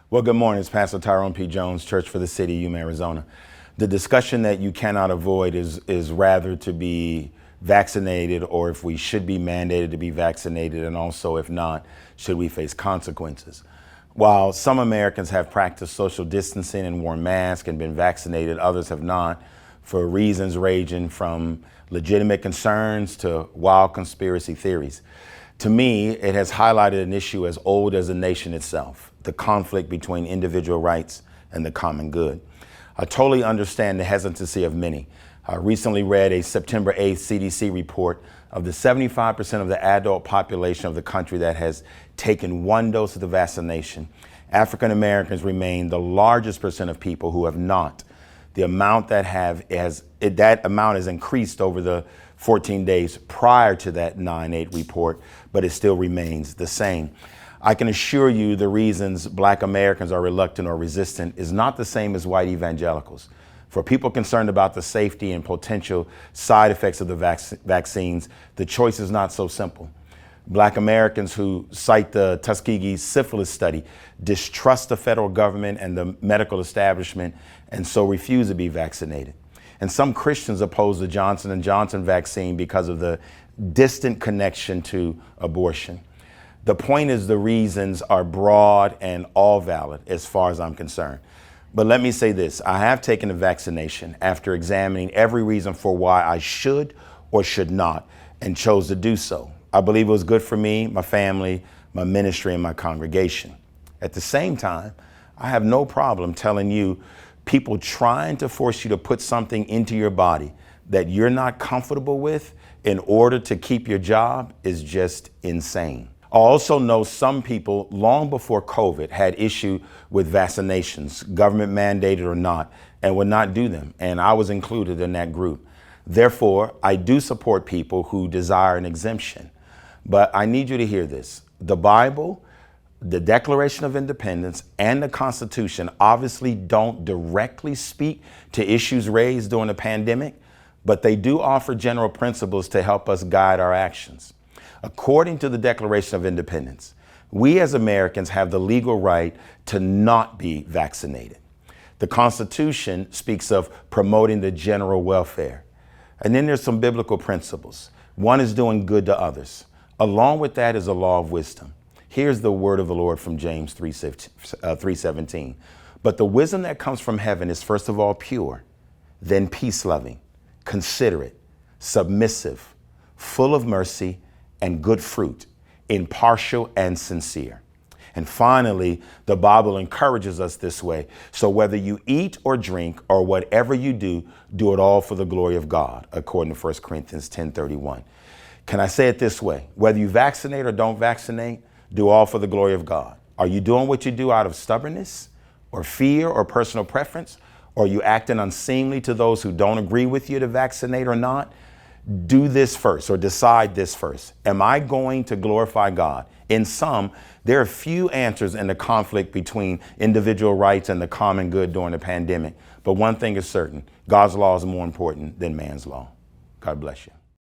Well, good morning. It's Pastor Tyrone P. Jones, Church for the City, Yuma, Arizona. The discussion that you cannot avoid is rather to be vaccinated, or if we should be mandated to be vaccinated, and also if not, should we face consequences. While some Americans have practiced social distancing and worn masks and been vaccinated, others have not, for reasons ranging from legitimate concerns to wild conspiracy theories. To me, it has highlighted an issue as old as the nation itself, the conflict between individual rights and the common good. I totally understand the hesitancy of many. I recently read a September 8th CDC report of the 75% of the adult population of the country that has taken one dose of the vaccination. African Americans remain the largest percent of people who have not. The amount that amount has increased over the 14 days prior to that 9/8 report, but it still remains the same. I can assure you the reasons Black Americans are reluctant or resistant is not the same as white evangelicals. For people concerned about the safety and potential side effects of the vaccines, the choice is not so simple. Black Americans who cite the Tuskegee syphilis study distrust the federal government and the medical establishment and so refuse to be vaccinated. And some Christians oppose the Johnson & Johnson vaccine because of the distant connection to abortion. The point is the reasons are broad and all valid as far as I'm concerned. But let me say this, I have taken the vaccination after examining every reason for why I should or should not and chose to do so. I believe it was good for me, my family, my ministry, and my congregation. At the same time, I have no problem telling you people trying to force you to put something into your body that you're not comfortable with in order to keep your job is just insane. I also know some people long before COVID had issue with vaccinations, government mandated or not, and would not do them. And I was included in that group. Therefore, I do support people who desire an exemption. But I need you to hear this. The Bible, the Declaration of Independence, and the Constitution obviously don't directly speak to issues raised during the pandemic, but they do offer general principles to help us guide our actions. According to the Declaration of Independence, we as Americans have the legal right to not be vaccinated. The Constitution speaks of promoting the general welfare. And then there's some biblical principles. One is doing good to others. Along with that is a law of wisdom. Here's the word of the Lord from James 3:17. But the wisdom that comes from heaven is first of all pure, then peace-loving, considerate, submissive, full of mercy and good fruit, impartial and sincere. And finally, the Bible encourages us this way. So whether you eat or drink or whatever you do, do it all for the glory of God, according to 1 Corinthians 10:31. Can I say it this way? Whether you vaccinate or don't vaccinate, do all for the glory of God. Are you doing what you do out of stubbornness or fear or personal preference? Or are you acting unseemly to those who don't agree with you to vaccinate or not? Do this first, or decide this first. Am I going to glorify God? In sum, there are few answers in the conflict between individual rights and the common good during the pandemic. But one thing is certain, God's law is more important than man's law. God bless you.